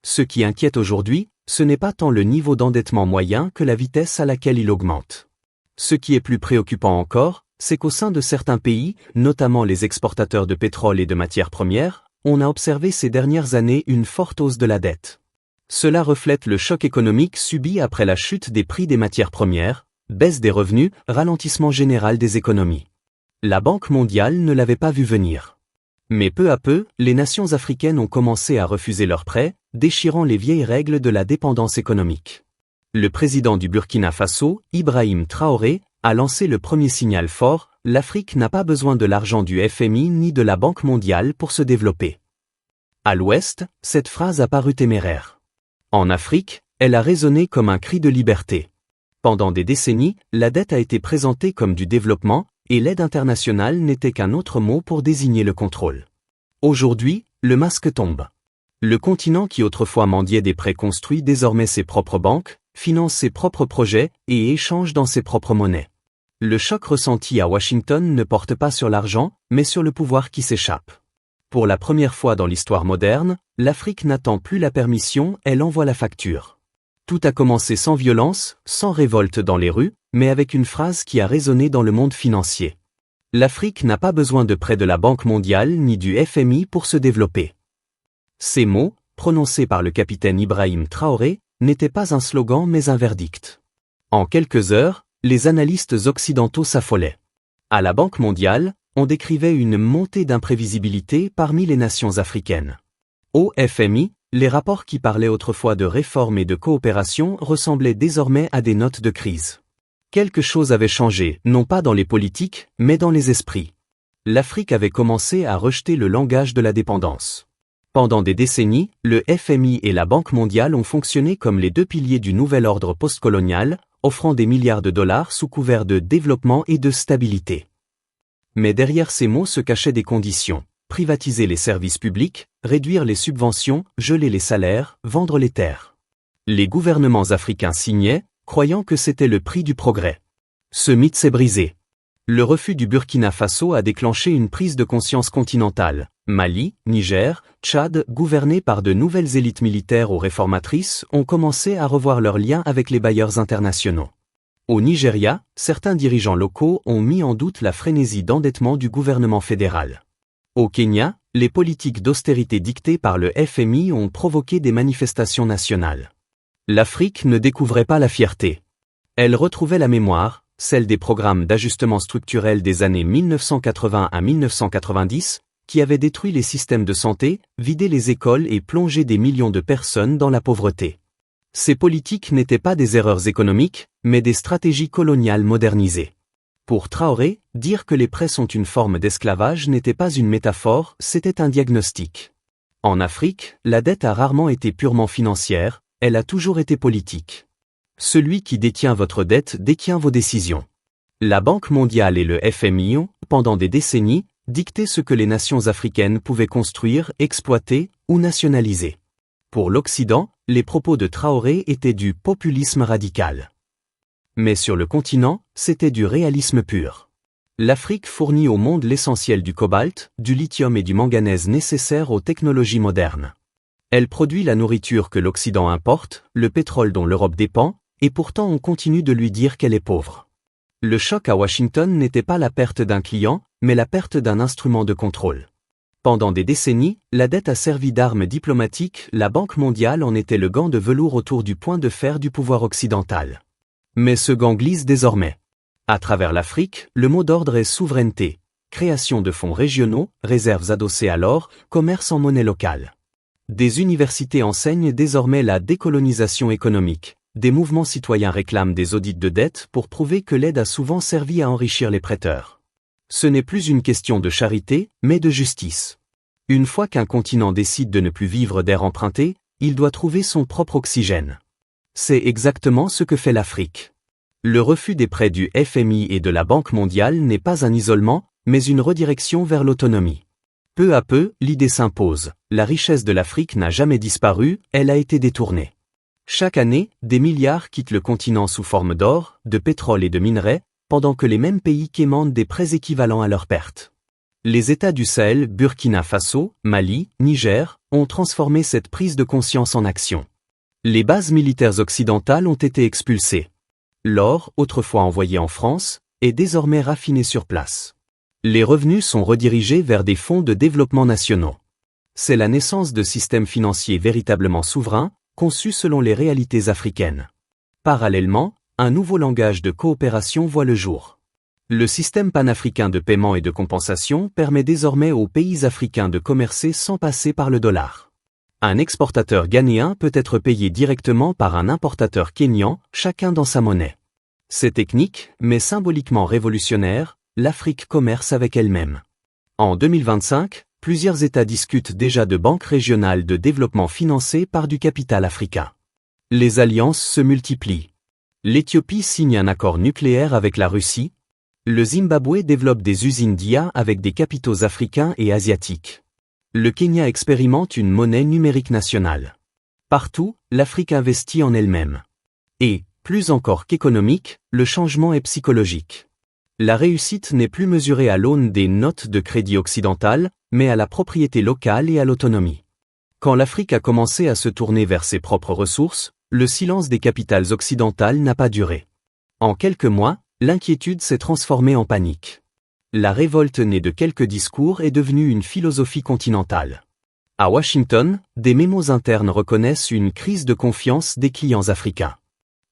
Ce qui inquiète aujourd'hui, ce n'est pas tant le niveau d'endettement moyen que la vitesse à laquelle il augmente. Ce qui est plus préoccupant encore, c'est qu'au sein de certains pays, notamment les exportateurs de pétrole et de matières premières, on a observé ces dernières années une forte hausse de la dette. Cela reflète le choc économique subi après la chute des prix des matières premières, baisse des revenus, ralentissement général des économies. La Banque mondiale ne l'avait pas vu venir. Mais peu à peu, les nations africaines ont commencé à refuser leurs prêts, déchirant les vieilles règles de la dépendance économique. Le président du Burkina Faso, Ibrahim Traoré, a lancé le premier signal fort: l'Afrique n'a pas besoin de l'argent du FMI ni de la Banque mondiale pour se développer. À l'Ouest, cette phrase a paru téméraire. En Afrique, elle a résonné comme un cri de liberté. Pendant des décennies, la dette a été présentée comme du développement, et l'aide internationale n'était qu'un autre mot pour désigner le contrôle. Aujourd'hui, le masque tombe. Le continent qui autrefois mendiait des prêts construit désormais ses propres banques, finance ses propres projets et échange dans ses propres monnaies. Le choc ressenti à Washington ne porte pas sur l'argent, mais sur le pouvoir qui s'échappe. Pour la première fois dans l'histoire moderne, l'Afrique n'attend plus la permission, elle envoie la facture. Tout a commencé sans violence, sans révolte dans les rues, mais avec une phrase qui a résonné dans le monde financier. L'Afrique n'a pas besoin de prêts de la Banque mondiale ni du FMI pour se développer. Ces mots, prononcés par le capitaine Ibrahim Traoré, n'étaient pas un slogan mais un verdict. En quelques heures, les analystes occidentaux s'affolaient. À la Banque mondiale, on décrivait une montée d'imprévisibilité parmi les nations africaines. Au FMI, les rapports qui parlaient autrefois de réforme et de coopération ressemblaient désormais à des notes de crise. Quelque chose avait changé, non pas dans les politiques, mais dans les esprits. L'Afrique avait commencé à rejeter le langage de la dépendance. Pendant des décennies, le FMI et la Banque mondiale ont fonctionné comme les deux piliers du nouvel ordre postcolonial, offrant des milliards de dollars sous couvert de développement et de stabilité. Mais derrière ces mots se cachaient des conditions: privatiser les services publics, réduire les subventions, geler les salaires, vendre les terres. Les gouvernements africains signaient, croyant que c'était le prix du progrès. Ce mythe s'est brisé. Le refus du Burkina Faso a déclenché une prise de conscience continentale. Mali, Niger, Tchad, gouvernés par de nouvelles élites militaires ou réformatrices, ont commencé à revoir leurs liens avec les bailleurs internationaux. Au Nigeria, certains dirigeants locaux ont mis en doute la frénésie d'endettement du gouvernement fédéral. Au Kenya, les politiques d'austérité dictées par le FMI ont provoqué des manifestations nationales. L'Afrique ne découvrait pas la fierté. Elle retrouvait la mémoire, celle des programmes d'ajustement structurel des années 1980 à 1990, qui avaient détruit les systèmes de santé, vidé les écoles et plongé des millions de personnes dans la pauvreté. Ces politiques n'étaient pas des erreurs économiques, mais des stratégies coloniales modernisées. Pour Traoré, dire que les prêts sont une forme d'esclavage n'était pas une métaphore, c'était un diagnostic. En Afrique, la dette a rarement été purement financière, elle a toujours été politique. Celui qui détient votre dette détient vos décisions. La Banque mondiale et le FMI ont, pendant des décennies, dicté ce que les nations africaines pouvaient construire, exploiter ou nationaliser. Pour l'Occident, les propos de Traoré étaient du populisme radical. Mais sur le continent, c'était du réalisme pur. L'Afrique fournit au monde l'essentiel du cobalt, du lithium et du manganèse nécessaires aux technologies modernes. Elle produit la nourriture que l'Occident importe, le pétrole dont l'Europe dépend, et pourtant on continue de lui dire qu'elle est pauvre. Le choc à Washington n'était pas la perte d'un client, mais la perte d'un instrument de contrôle. Pendant des décennies, la dette a servi d'arme diplomatique, la Banque mondiale en était le gant de velours autour du point de fer du pouvoir occidental. Mais ce gant glisse désormais. À travers l'Afrique, le mot d'ordre est souveraineté, création de fonds régionaux, réserves adossées à l'or, commerce en monnaie locale. Des universités enseignent désormais la décolonisation économique. Des mouvements citoyens réclament des audits de dette pour prouver que l'aide a souvent servi à enrichir les prêteurs. Ce n'est plus une question de charité, mais de justice. Une fois qu'un continent décide de ne plus vivre d'air emprunté, il doit trouver son propre oxygène. C'est exactement ce que fait l'Afrique. Le refus des prêts du FMI et de la Banque mondiale n'est pas un isolement, mais une redirection vers l'autonomie. Peu à peu, l'idée s'impose. La richesse de l'Afrique n'a jamais disparu, elle a été détournée. Chaque année, des milliards quittent le continent sous forme d'or, de pétrole et de minerais, pendant que les mêmes pays quémandent des prêts équivalents à leurs pertes. Les États du Sahel, Burkina Faso, Mali, Niger, ont transformé cette prise de conscience en action. Les bases militaires occidentales ont été expulsées. L'or, autrefois envoyé en France, est désormais raffiné sur place. Les revenus sont redirigés vers des fonds de développement nationaux. C'est la naissance de systèmes financiers véritablement souverains, conçus selon les réalités africaines. Parallèlement, un nouveau langage de coopération voit le jour. Le système panafricain de paiement et de compensation permet désormais aux pays africains de commercer sans passer par le dollar. Un exportateur ghanéen peut être payé directement par un importateur kényan, chacun dans sa monnaie. C'est technique, mais symboliquement révolutionnaire, l'Afrique commerce avec elle-même. En 2025, plusieurs États discutent déjà de banques régionales de développement financées par du capital africain. Les alliances se multiplient. L'Éthiopie signe un accord nucléaire avec la Russie. Le Zimbabwe développe des usines d'IA avec des capitaux africains et asiatiques. Le Kenya expérimente une monnaie numérique nationale. Partout, l'Afrique investit en elle-même. Et, plus encore qu'économique, le changement est psychologique. La réussite n'est plus mesurée à l'aune des notes de crédit occidentales, mais à la propriété locale et à l'autonomie. Quand l'Afrique a commencé à se tourner vers ses propres ressources, le silence des capitales occidentales n'a pas duré. En quelques mois, l'inquiétude s'est transformée en panique. La révolte née de quelques discours est devenue une philosophie continentale. À Washington, des mémos internes reconnaissent une crise de confiance des clients africains.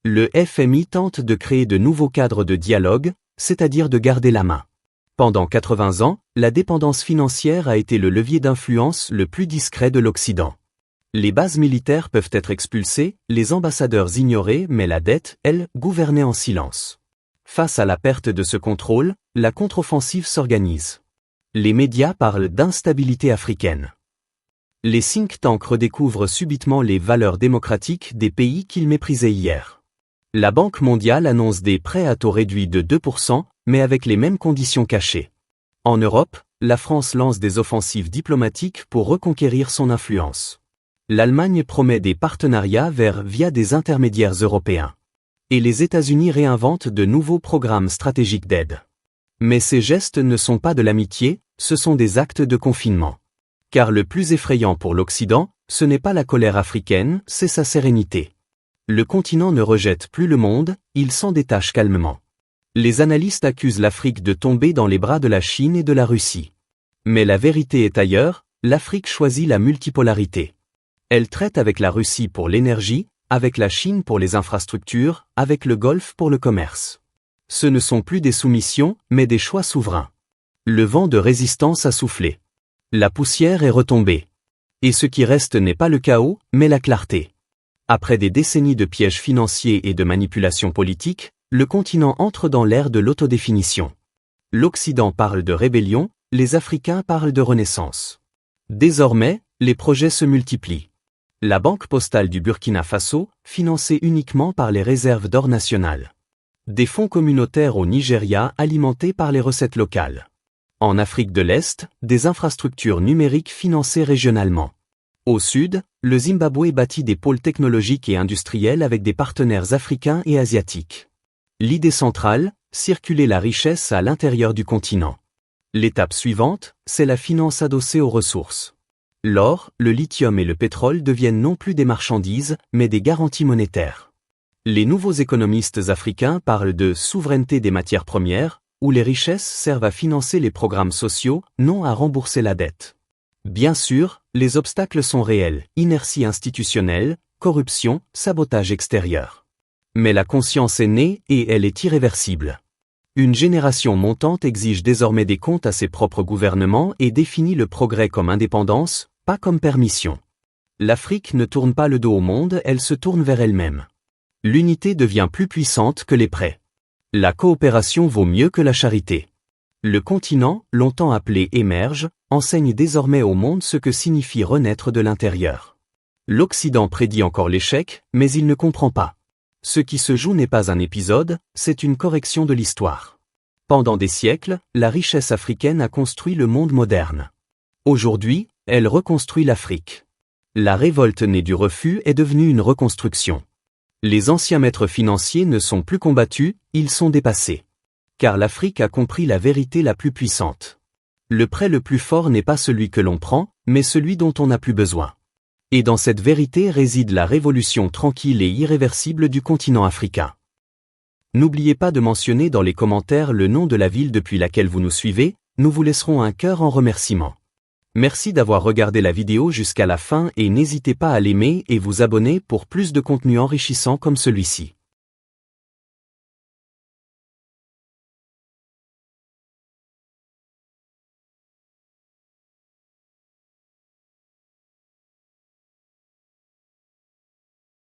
Le FMI tente de créer de nouveaux cadres de dialogue, c'est-à-dire de garder la main. Pendant 80 ans, la dépendance financière a été le levier d'influence le plus discret de l'Occident. Les bases militaires peuvent être expulsées, les ambassadeurs ignorés, mais la dette, elle, gouvernait en silence. Face à la perte de ce contrôle, la contre-offensive s'organise. Les médias parlent d'instabilité africaine. Les think tanks redécouvrent subitement les valeurs démocratiques des pays qu'ils méprisaient hier. La Banque mondiale annonce des prêts à taux réduits de 2%, mais avec les mêmes conditions cachées. En Europe, la France lance des offensives diplomatiques pour reconquérir son influence. L'Allemagne promet des partenariats via des intermédiaires européens. Et les États-Unis réinventent de nouveaux programmes stratégiques d'aide. Mais ces gestes ne sont pas de l'amitié, ce sont des actes de confinement. Car le plus effrayant pour l'Occident, ce n'est pas la colère africaine, c'est sa sérénité. Le continent ne rejette plus le monde, il s'en détache calmement. Les analystes accusent l'Afrique de tomber dans les bras de la Chine et de la Russie. Mais la vérité est ailleurs, l'Afrique choisit la multipolarité. Elle traite avec la Russie pour l'énergie, avec la Chine pour les infrastructures, avec le Golfe pour le commerce. Ce ne sont plus des soumissions, mais des choix souverains. Le vent de résistance a soufflé. La poussière est retombée. Et ce qui reste n'est pas le chaos, mais la clarté. Après des décennies de pièges financiers et de manipulations politiques, le continent entre dans l'ère de l'autodéfinition. L'Occident parle de rébellion, les Africains parlent de renaissance. Désormais, les projets se multiplient. La Banque postale du Burkina Faso, financée uniquement par les réserves d'or nationales. Des fonds communautaires au Nigeria alimentés par les recettes locales. En Afrique de l'Est, des infrastructures numériques financées régionalement. Au sud, le Zimbabwe bâtit des pôles technologiques et industriels avec des partenaires africains et asiatiques. L'idée centrale, circuler la richesse à l'intérieur du continent. L'étape suivante, c'est la finance adossée aux ressources. L'or, le lithium et le pétrole deviennent non plus des marchandises, mais des garanties monétaires. Les nouveaux économistes africains parlent de souveraineté des matières premières, où les richesses servent à financer les programmes sociaux, non à rembourser la dette. Bien sûr, les obstacles sont réels, inertie institutionnelle, corruption, sabotage extérieur. Mais la conscience est née et elle est irréversible. Une génération montante exige désormais des comptes à ses propres gouvernements et définit le progrès comme indépendance, pas comme permission. L'Afrique ne tourne pas le dos au monde, elle se tourne vers elle-même. L'unité devient plus puissante que les prêts. La coopération vaut mieux que la charité. Le continent, longtemps appelé émerge, enseigne désormais au monde ce que signifie renaître de l'intérieur. L'Occident prédit encore l'échec, mais il ne comprend pas. Ce qui se joue n'est pas un épisode, c'est une correction de l'histoire. Pendant des siècles, la richesse africaine a construit le monde moderne. Aujourd'hui, elle reconstruit l'Afrique. La révolte née du refus est devenue une reconstruction. Les anciens maîtres financiers ne sont plus combattus, ils sont dépassés. Car l'Afrique a compris la vérité la plus puissante. Le prêt le plus fort n'est pas celui que l'on prend, mais celui dont on n'a plus besoin. Et dans cette vérité réside la révolution tranquille et irréversible du continent africain. N'oubliez pas de mentionner dans les commentaires le nom de la ville depuis laquelle vous nous suivez, nous vous laisserons un cœur en remerciement. Merci d'avoir regardé la vidéo jusqu'à la fin et n'hésitez pas à l'aimer et vous abonner pour plus de contenu enrichissant comme celui-ci.